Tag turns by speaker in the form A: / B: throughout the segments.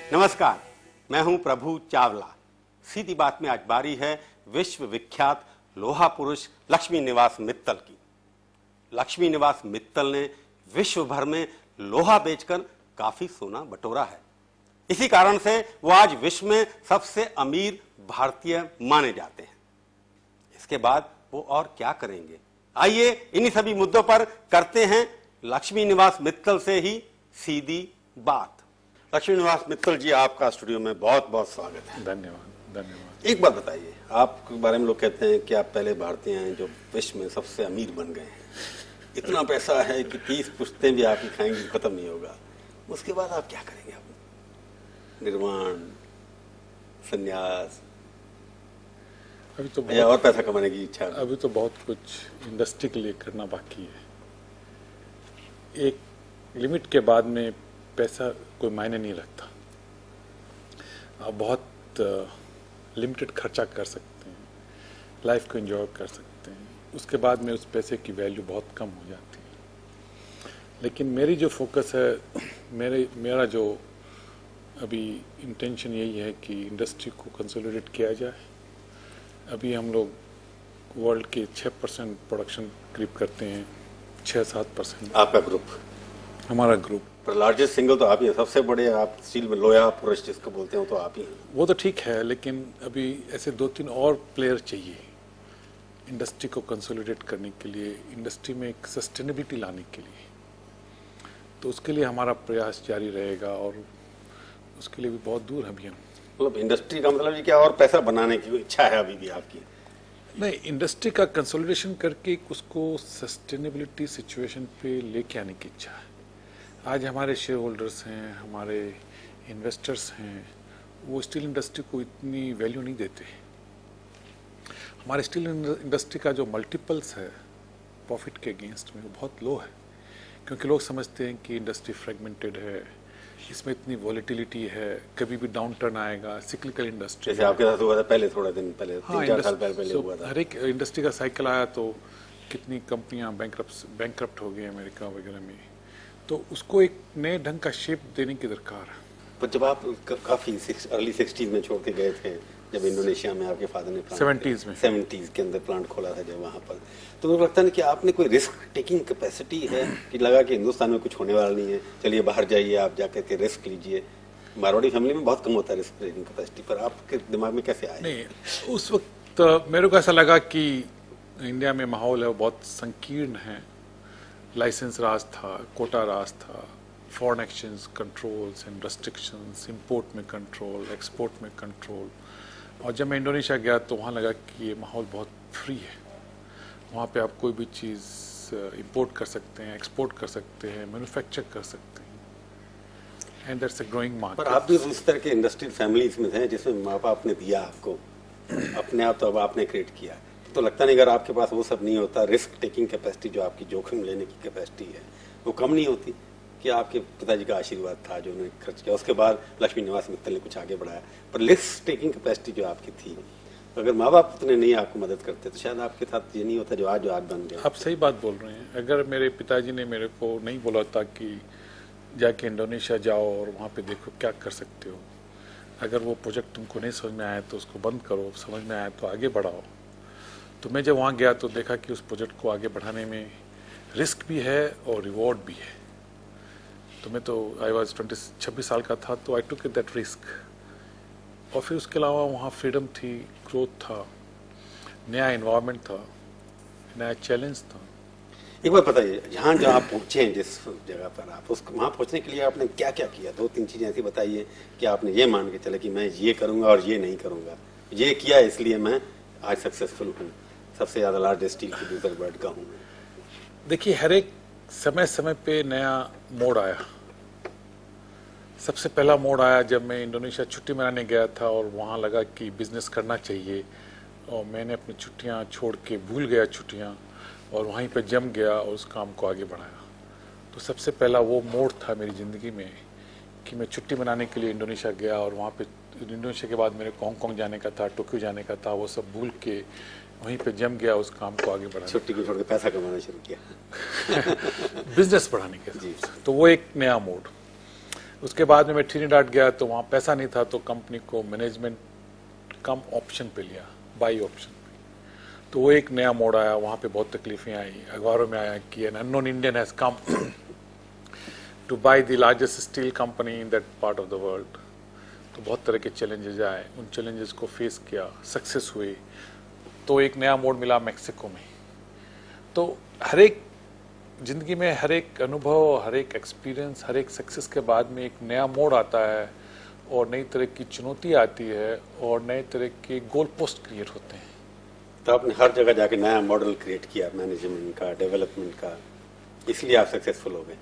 A: नमस्कार, मैं हूं प्रभु चावला। सीधी बात में आज बारी है विश्व विख्यात लोहा पुरुष लक्ष्मी निवास मित्तल की। लक्ष्मी निवास मित्तल ने विश्व भर में लोहा बेचकर काफी सोना बटोरा है। इसी कारण से वो आज विश्व में सबसे अमीर भारतीय माने जाते हैं। इसके बाद वो और क्या करेंगे, आइए इन्हीं सभी मुद्दों पर करते हैं लक्ष्मी निवास मित्तल से ही सीधी बात। लक्ष्मी निवास मित्तल जी, आपका स्टूडियो में बहुत बहुत स्वागत है।
B: धन्यवाद धन्यवाद।
A: एक बात बताइए, आपके बारे में लोग कहते हैं कि आप पहले भारतीय हैं जो विश्व में सबसे अमीर बन गए हैं। इतना पैसा है कि 30 पुश्तें भी आपकी खाएंगी खत्म नहीं होगा। उसके बाद आप क्या करेंगे? आप निर्वाण, संन्यास,
B: अभी तो
A: या और पैसा कमाने की इच्छा?
B: अभी तो बहुत कुछ इंडस्ट्री के लिए करना बाकी है। एक लिमिट के बाद में पैसा कोई मायने नहीं रखता। आप बहुत लिमिटेड खर्चा कर सकते हैं, लाइफ को एंजॉय कर सकते हैं, उसके बाद में उस पैसे की वैल्यू बहुत कम हो जाती है। लेकिन मेरी जो फोकस है, मेरा जो अभी इंटेंशन यही है कि इंडस्ट्री को कंसोलिडेट किया जाए। अभी हम लोग वर्ल्ड के 6% प्रोडक्शन करीब करते हैं, 6-7%।
A: आपका ग्रुप?
B: हमारा ग्रुप
A: पर लार्जेस्ट सिंगल तो आप ही हैं, सबसे बड़े आप स्टील में लोहा पुरुष जिसको बोलते हो तो आप ही हैं।
B: वो तो ठीक है, लेकिन अभी ऐसे 2-3 और प्लेयर चाहिए इंडस्ट्री को कंसोलिडेट करने के लिए, इंडस्ट्री में एक सस्टेनेबिलिटी लाने के लिए। तो उसके लिए हमारा प्रयास जारी रहेगा और उसके लिए भी बहुत दूर अभी हम।
A: मतलब इंडस्ट्री का मतलब ये क्या और पैसा बनाने की इच्छा है अभी भी आपकी?
B: नहीं, इंडस्ट्री का कंसोलिडेशन करके उसको सस्टेनेबिलिटी सिचुएशन पे लेके आने की इच्छा है। आज हमारे शेयर होल्डर्स हैं, हमारे इन्वेस्टर्स हैं, वो स्टील इंडस्ट्री को इतनी वैल्यू नहीं देते। हमारे स्टील इंडस्ट्री का जो मल्टीपल्स है प्रॉफिट के अगेंस्ट में, वो बहुत लो है, क्योंकि लोग समझते हैं कि इंडस्ट्री फ्रेगमेंटेड है, इसमें इतनी वॉलेटिलिटी है, कभी भी डाउन टर्न आएगा, सिक्लिकल इंडस्ट्री।
A: जैसे आपके साथ हुआ था पहले, थोड़ा दिन पहले, 3-4 साल पहले हुआ था।
B: हर एक इंडस्ट्री का साइकिल आया तो कितनी कंपनियां बैंकरप्ट हो गई अमेरिका वगैरह में। तो उसको एक नए ढंग का शेप देने की दरकार है।
A: पर जब आप काफी अर्ली 60s में छोड़ के गए थे, जब इंडोनेशिया में आपके फादर ने 70s के अंदर प्लांट खोला था जब वहां पर, तो मुझे लगता है कि आपने कोई रिस्क टेकिंग कैपेसिटी है कि लगा कि हिंदुस्तान में कुछ होने वाला नहीं है, चलिए बाहर जाइए, आप जाकर के रिस्क लीजिए। मारवाड़ी फैमिली में बहुत कम होता है रिस्क टेकिंग कैपेसिटी, पर आपके दिमाग में कैसे आया?
B: नहीं, उस वक्त मेरे को ऐसा लगा कि इंडिया में माहौल है वो बहुत संकीर्ण है। लाइसेंस राज था, कोटा राज था, foreign exchange controls and restrictions, import में कंट्रोल, एक्सपोर्ट में कंट्रोल। और जब मैं इंडोनेशिया गया तो वहाँ लगा कि ये माहौल बहुत फ्री है। वहाँ पे आप कोई भी चीज़ इंपोर्ट कर सकते हैं, एक्सपोर्ट कर सकते हैं, मैन्युफैक्चर कर सकते हैं, and that's a growing market.
A: पर आप भी उस तरह के इंडस्ट्रियल फैमिलीज में थे जिसमें माँ बाप ने दिया आपको, अपने आप तो अब आपने क्रिएट किया। तो लगता नहीं अगर आपके पास वो सब नहीं होता, रिस्क टेकिंग कैपेसिटी जो आपकी जोखिम लेने की कैपेसिटी है वो कम नहीं होती कि आपके पिताजी का आशीर्वाद था जो उन्होंने खर्च किया, उसके बाद लक्ष्मी निवास मित्तल ने कुछ आगे बढ़ाया। पर रिस्क टेकिंग कैपेसिटी जो आपकी थी, तो अगर माँ बाप उतने नहीं आपको मदद करते तो शायद आपके साथ ये नहीं होता जो आज बन गया।
B: आप सही बात बोल रहे हैं। अगर मेरे पिताजी ने मेरे को नहीं बोला था कि जाके इंडोनेशिया जाओ और वहाँ पे देखो क्या कर सकते हो, अगर वो प्रोजेक्ट तुमको नहीं समझ में आया तो उसको बंद करो, समझ में आया तो आगे बढ़ाओ, तो मैं जब वहाँ गया तो देखा कि उस प्रोजेक्ट को आगे बढ़ाने में रिस्क भी है और रिवॉर्ड भी है। तो मैं तो आई वॉज 26 साल का था, तो आई टुक दैट रिस्क। और फिर उसके अलावा वहाँ फ्रीडम थी, ग्रोथ था, नया एनवायरनमेंट था, नया चैलेंज था।
A: एक बार बताइए, यहाँ जो आप पहुँचे जिस जगह पर आप, उसको वहाँ पहुँचने के लिए आपने क्या क्या किया? 2-3 चीज़ें ऐसी बताइए कि आपने ये मान के चले कि मैं ये करूँगा और ये नहीं करूँगा, ये किया इसलिए मैं आज सक्सेसफुल हूँ, सबसे ज़्यादा लार्जेस्ट स्टील प्रोड्यूसर वर्ल्ड का हूँ।
B: देखिए, हर एक समय समय पे नया मोड़ आया। सबसे पहला मोड़ आया जब मैं इंडोनेशिया छुट्टी मनाने गया था और वहाँ लगा कि बिजनेस करना चाहिए, और मैंने अपनी छुट्टियाँ छोड़ के भूल गया छुट्टियाँ और वहीं पे जम गया और उस काम को आगे बढ़ाया। तो सबसे पहला वो मोड़ था मेरी ज़िंदगी में कि मैं छुट्टी मनाने के लिए इंडोनेशिया गया और वहाँ पे इंडोनेशिया के बाद मेरे को हांगकांग जाने का था, टोक्यो जाने का था, वो सब भूल के वहीं पे जम गया, उस काम को आगे बढ़ाया।
A: छुट्टी को छोड़ के पैसा कमाना शुरू किया
B: बिजनेस बढ़ाने के। तो वो एक नया मोड़। उसके बाद में मैं ट्रिनिडाड गया तो वहाँ पैसा नहीं था, तो कंपनी को मैनेजमेंट कम ऑप्शन पे लिया, बाई ऑप्शन पे। तो वो एक नया मोड़ आया, वहाँ पे बहुत तकलीफें आई, अखबारों में आया कि an unknown Indian has come two by the largest steel company in that part of the world. तो बहुत तरह के चैलेंजेस आए, उन चैलेंजेस को फेस किया, सक्सेस हुई, तो एक नया मोड़ मिला मैक्सिको में। तो हर एक जिंदगी में हर एक अनुभव, हर एक एक्सपीरियंस, हर एक सक्सेस के बाद में एक नया मोड़ आता है और नई तरह की चुनौती आती है और नए तरह के गोल पोस्ट क्रिएट होते हैं।
A: तो आपने हर जगह जाके नया मॉडल क्रिएट किया मैनेजमेंट का, डेवलपमेंट का, इसलिए आप सक्सेसफुल हो गए।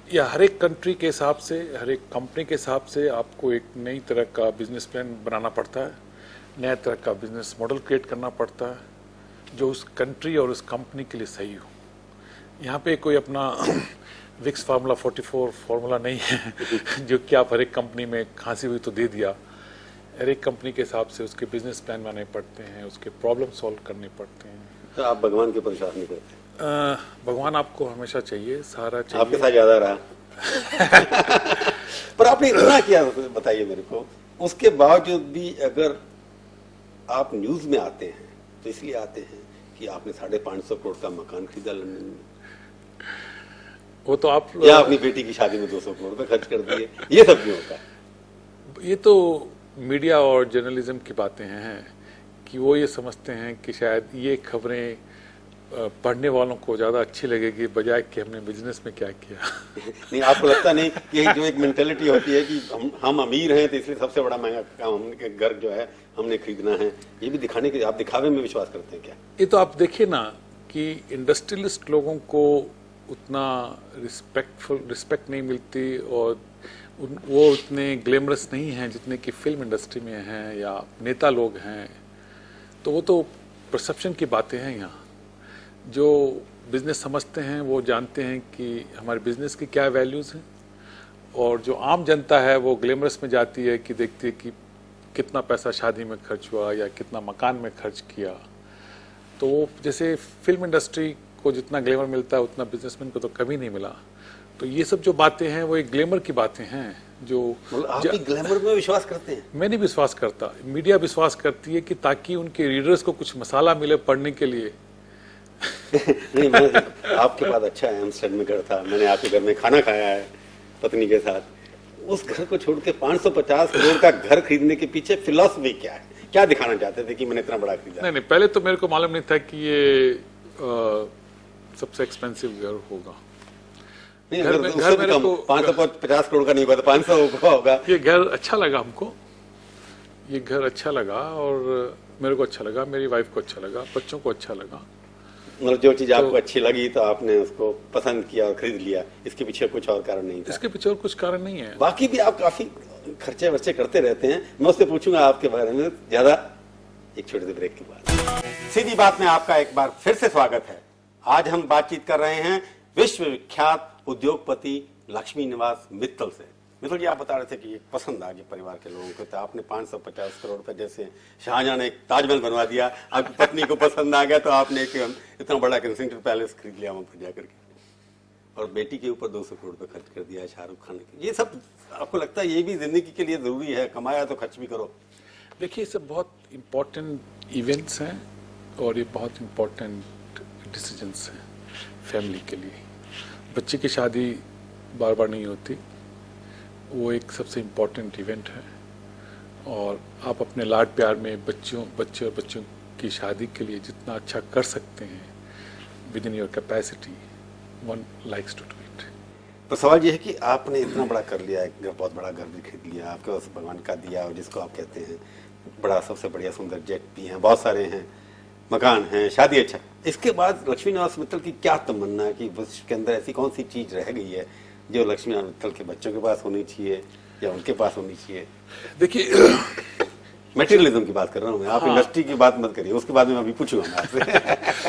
B: या हर एक कंट्री के हिसाब से, हर एक कंपनी के हिसाब से आपको एक नई तरह का बिजनेस प्लान बनाना पड़ता है, नया तरह का बिजनेस मॉडल क्रिएट करना पड़ता है जो उस कंट्री और उस कंपनी के लिए सही हो। यहाँ पे कोई अपना विक्स फार्मूला 44 फार्मूला नहीं है जो कि आप हर एक कंपनी में खांसी हुई तो दे दिया। हर एक कंपनी के हिसाब से उसके बिजनेस प्लान बनाने पड़ते हैं, उसके प्रॉब्लम सॉल्व करने पड़ते हैं।
A: तो आप भगवान के ऊपर विश्वास नहीं करते?
B: भगवान आपको हमेशा चाहिए, सहारा चाहिए।
A: आपके साथ ज्यादा रहा पर आपने इतना किया, बताइए मेरे को। उसके बावजूद भी अगर आप न्यूज में आते हैं तो इसलिए आते हैं कि आपने 550 करोड़ का मकान खरीदा लंदन में,
B: वो तो आप
A: या अपनी बेटी की शादी में 200 करोड़ रुपए खर्च कर दिए, ये सब क्यों होता है?
B: ये तो मीडिया और जर्नलिज्म की बातें हैं कि वो ये समझते हैं कि शायद ये खबरें पढ़ने वालों को ज्यादा अच्छी लगेगी बजाय कि हमने बिजनेस में क्या किया।
A: नहीं, आपको लगता नहीं कि जो एक मेंटेलिटी होती है कि हम अमीर हैं तो इसलिए सबसे बड़ा महंगा काम हमने घर जो है हमने खरीदना है, ये भी दिखाने के, आप दिखावे में विश्वास करते हैं क्या?
B: ये तो आप देखिए ना कि इंडस्ट्रियलिस्ट लोगों को उतना रिस्पेक्ट नहीं मिलती और वो उतने ग्लैमरस नहीं हैं जितने कि फिल्म इंडस्ट्री में हैं या नेता लोग हैं। तो वो तो परसेप्शन की बातें हैं। यहाँ जो बिजनेस समझते हैं वो जानते हैं कि हमारे बिजनेस की क्या वैल्यूज़ हैं, और जो आम जनता है वो ग्लैमरस में जाती है कि देखती है कि कितना पैसा शादी में खर्च हुआ या कितना मकान में खर्च किया। तो वो जैसे फिल्म इंडस्ट्री को जितना ग्लैमर मिलता है उतना बिजनेसमैन को तो कभी नहीं मिला। तो ये सब जो बातें हैं वो एक ग्लैमर की बातें हैं जो
A: आप भी ग्लैमर में विश्वास करते हैं?
B: मैं नहीं विश्वास करता, मीडिया विश्वास करती है कि ताकि उनके रीडर्स को कुछ मसाला मिले पढ़ने के लिए।
A: नहीं, मैं आपके पास अच्छा है, एम्स्टर्डम में घर था, मैंने आपके घर में खाना खाया है पत्नी के साथ। उस घर को छोड़ के 550 करोड़ का घर खरीदने के पीछे फिलॉसफी क्या है? क्या दिखाना चाहते थे कि मैंने इतना बड़ा खरीदा?
B: नहीं, पहले तो मेरे को मालूम नहीं था कि ये सबसे एक्सपेंसिव घर होगा।
A: नहीं, घर मेरे को 550 करोड़ का नहीं होगा तो 500 का होगा।
B: ये घर अच्छा लगा हमको, ये घर अच्छा लगा और मेरे को अच्छा लगा, मेरी वाइफ को अच्छा लगा, बच्चों को अच्छा लगा।
A: मतलब जो चीज आपको अच्छी लगी तो आपने उसको पसंद किया और खरीद लिया, इसके पीछे कुछ और कारण नहीं था?
B: इसके पीछे और कुछ कारण नहीं है।
A: बाकी भी आप काफी खर्चे वर्चे करते रहते हैं, मैं उससे पूछूंगा आपके बारे में ज्यादा एक छोटे से ब्रेक के बाद। सीधी बात में आपका एक बार फिर से स्वागत है। आज हम बातचीत कर रहे हैं विश्व विख्यात उद्योगपति लक्ष्मी निवास मित्तल से। मित्तल जी, आप बता रहे थे कि पसंद आ गया परिवार के लोगों को, तो आपने 550 करोड़ रुपए, जैसे शाहजहां ने एक ताजमहल बनवा दिया, आपकी पत्नी को पसंद आ गया तो आपने एक इतना बड़ा कैंसिंगटन पैलेस खरीद लिया वहां पर जाकर के, और बेटी के ऊपर 200 करोड़ रुपए खर्च कर दिया शाहरुख खान के। ये सब आपको लगता है ये भी जिंदगी के लिए जरूरी है? कमाया तो खर्च भी करो।
B: देखिए, ये सब बहुत इम्पोर्टेंट इवेंट्स हैं और ये बहुत इम्पोर्टेंट डिसीजंस हैं फैमिली के लिए। बच्चे की शादी बार बार नहीं होती, वो एक सबसे इम्पोर्टेंट इवेंट है, और आप अपने लाड प्यार में बच्चे और बच्चों की शादी के लिए जितना अच्छा कर सकते हैं within your capacity, one likes to do it.
A: तो सवाल ये है कि आपने इतना बड़ा कर लिया, एक बहुत बड़ा घर भी खरीद लिया, आपके पास भगवान का दिया, और जिसको आप कहते हैं बड़ा, सबसे बढ़िया सुंदर जेट भी हैं, बहुत सारे हैं, मकान है, शादी अच्छा। इसके बाद लक्ष्मी निवास मित्तल की क्या तमन्ना है कि विश्व के अंदर ऐसी कौन सी चीज रह गई है जो लक्ष्मी निवास मित्तल के बच्चों के पास होनी चाहिए या उनके पास होनी चाहिए?
B: देखिए,
A: मटेरियलिज्म की बात कर रहा हूँ मैं, आप इंडस्ट्री की बात मत करिए, उसके बाद में अभी पूछूंगा मैं आपसे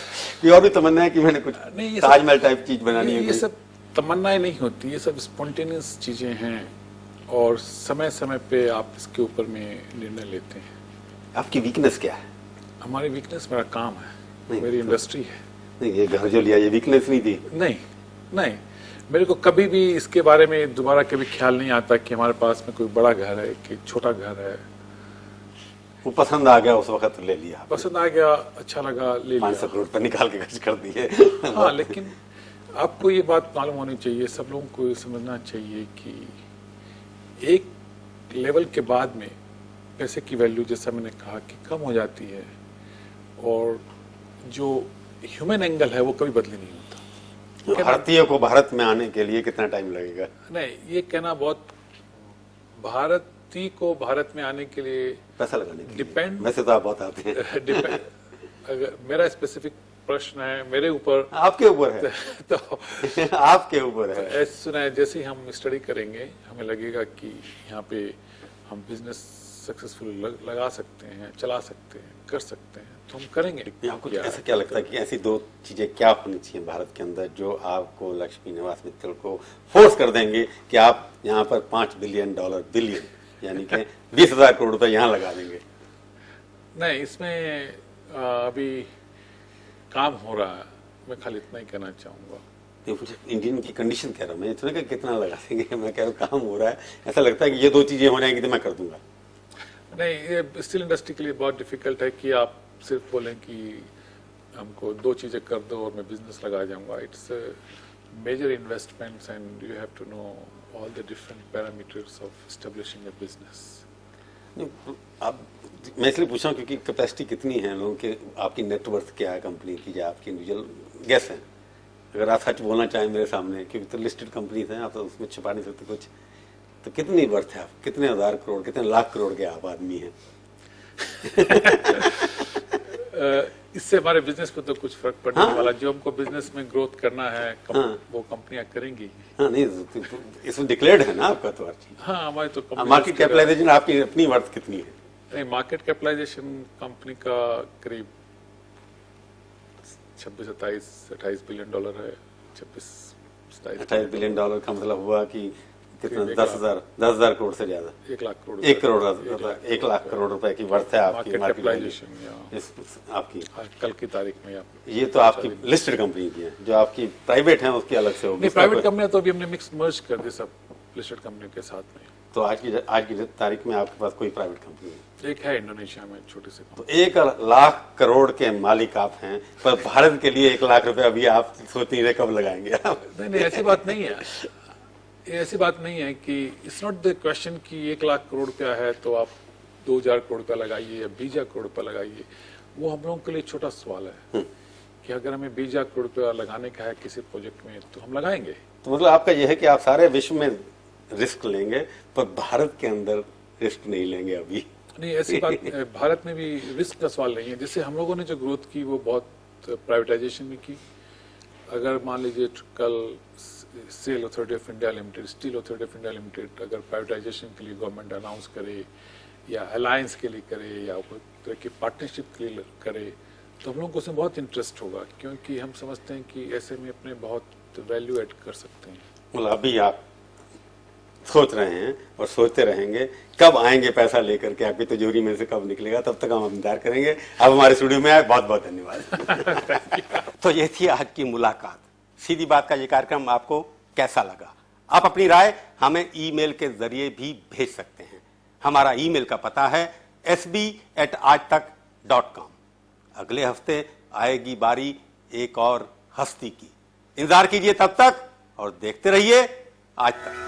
A: कि और भी तमन्ना है कि मैंने कुछ ताजमहल टाइप चीज बनानी है?
B: ये सब तमन्नाएं नहीं होती, ये सब स्पॉन्टेनियस चीजें हैं और समय समय पे आप इसके ऊपर में निर्णय लेते हैं।
A: आपकी वीकनेस क्या है?
B: हमारी वीकनेस मेरा काम है, मेरी इंडस्ट्री है।
A: नहीं, ये घर जो लिया ये वीकनेस नहीं थी?
B: नहीं, मेरे को कभी भी इसके बारे में दोबारा कभी ख्याल नहीं आता कि हमारे पास में कोई बड़ा घर है कि छोटा घर है।
A: वो पसंद आ गया उस वक्त ले लिया,
B: पसंद आ गया, अच्छा लगा, ले लिया।
A: 500 करोड़ रुपए निकाल के खर्च कर दिए।
B: हाँ, लेकिन आपको ये बात मालूम होनी चाहिए, सब लोगों को ये समझना चाहिए कि एक लेवल के बाद में पैसे की वैल्यू, जैसा मैंने कहा, कि कम हो जाती है, और जो ह्यूमन एंगल है वो कभी बदली नहीं होता।
A: भारतीय को भारत में आने के लिए कितना टाइम लगेगा?
B: नहीं, ये कहना बहुत, भारतीय को भारत में आने के लिए
A: पैसा लगाने के लिए
B: डिपेंड,
A: वैसे तो आप बहुत आते हैं।
B: डिपेंड, अगर मेरा स्पेसिफिक प्रश्न है, मेरे ऊपर,
A: आपके ऊपर है
B: तो
A: आपके ऊपर है।
B: ऐसे सुना है, जैसे ही हम स्टडी करेंगे हमें लगेगा कि यहाँ पे हम बिजनेस सक्सेसफुल लगा सकते हैं, चला सकते हैं, कर सकते हैं, तो हम करेंगे।
A: आपको ऐसा क्या लगता है कि ऐसी दो चीजें क्या होनी चाहिए भारत के अंदर जो आपको, लक्ष्मी निवास मित्तल को फोर्स कर देंगे कि आप यहाँ पर $5 बिलियन यानी कि 20,000 करोड़ रुपए यहाँ लगा देंगे?
B: नहीं, इसमें अभी काम हो रहा है, मैं खाली इतना ही कहना चाहूंगा।
A: मुझे इंडियन की कंडीशन कह रहा हूँ मैं, इतना कि कितना लगा देंगे, मैं कह रहा हूँ काम हो रहा है, ऐसा लगता है कि ये दो चीजें हो जाएंगी तो मैं कर दूंगा।
B: नहीं, ये स्टील इंडस्ट्री के लिए बहुत डिफिकल्ट है कि आप सिर्फ बोलें कि हमको दो चीजें कर दो और मैं बिजनेस लगा जाऊंगा। It's major investments and you have to know all the different parameters of establishing a business.
A: आप, मैं इसलिए पूछ रहा हूँ क्योंकि कैपेसिटी कितनी है लोगों के, आपकी नेटवर्थ क्या है कंपनी की, या आपकी इंडिविजुअल गैस है? अगर आप सच बोलना चाहें मेरे सामने, क्योंकि तो लिस्टेड कंपनीज हैं, आप तो उसमें छिपा नहीं सकते कुछ, तो कितनी वर्थ है आप, कितने हजार करोड़, कितने लाख करोड़ के आप आदमी हैं?
B: इससे हमारे बिजनेस पे तो कुछ फर्क पड़ने वाला, जो हमको बिजनेस में ग्रोथ करना है वो कंपनियां करेंगी।
A: हाँ, नहीं इसमें डिक्लेयर्ड है ना आपका तो अर्थ।
B: हाँ, हमारी तो
A: मार्केट कैपिटलाइजेशन आपकी अपनी वर्थ कितनी है?
B: नहीं, मार्केट कैपिटलाइजेशन कंपनी का करीब 26-28 बिलियन डॉलर है।
A: 28 बिलियन डॉलर का मतलब हुआ कि कितना? 10,000 करोड़ से ज्यादा,
B: 1 लाख करोड़,
A: 1 लाख करोड़ रुपए की वर्थ है आपकी
B: मार्केट कैपिटलाइजेशन
A: आपकी
B: कल की तारीख में।
A: ये तो आपकी लिस्टेड कंपनी की है, जो आपकी प्राइवेट है उसकी अलग से होगी।
B: नहीं, प्राइवेट कंपनी तो अभी हमने मिक्स मर्ज कर दी सब लिस्टेड कंपनी के साथ में।
A: तो आज की तारीख में आपके पास कोई प्राइवेट कंपनी है?
B: एक है इंडोनेशिया में, छोटी सी।
A: तो 1 लाख करोड़ के मालिक आप हैं, पर भारत के लिए 1 लाख रुपए अभी आप सोच नहीं रहे कब लगाएंगे आप?
B: नहीं, ऐसी बात नहीं है, ऐसी बात नहीं है कि इट्स नॉट द क्वेश्चन कि 1 लाख करोड़ रुपया है तो आप 2,000 करोड़ रुपया लगाइए या 20,000 करोड़ रुपया लगाइए। वो हम लोगों के लिए छोटा सवाल है कि अगर हमें 20,000 करोड़ रुपया लगाने का है किसी प्रोजेक्ट में तो हम लगाएंगे।
A: तो मतलब आपका यह है कि आप सारे विश्व में रिस्क लेंगे पर भारत के अंदर रिस्क नहीं लेंगे अभी?
B: नहीं, ऐसी बात भारत में भी रिस्क का सवाल नहीं है। जैसे हम लोगों ने जो ग्रोथ की वो बहुत प्राइवेटाइजेशन में की। अगर मान लीजिए कल sail authority of India limited, steel authority of India limited अगर प्राइवेटाइजेशन के लिए गवर्नमेंट अनाउंस करे या अलायंस के लिए करे या कोई तरह की पार्टनरशिप के लिए करे तो हम लोगों को उसमें बहुत इंटरेस्ट होगा, क्योंकि हम समझते हैं कि ऐसे में अपने बहुत वैल्यू ऐड कर सकते हैं।
A: मतलब अभी आप सोच रहे हैं और सोचते रहेंगे कब आएंगे पैसा लेकर के, आपकी तिजोरी में से कब निकलेगा, तब तक हम इंतजार करेंगे। आप हमारे स्टूडियो में आए, बहुत बहुत धन्यवाद। तो ये थी आज की मुलाकात। सीधी बात का ये कार्यक्रम आपको कैसा लगा? आप अपनी राय हमें ईमेल के जरिए भी भेज सकते हैं। हमारा ईमेल का पता है sb@aajtak.com। अगले हफ्ते आएगी बारी एक और हस्ती की। इंतजार कीजिए तब तक और देखते रहिए आज तक।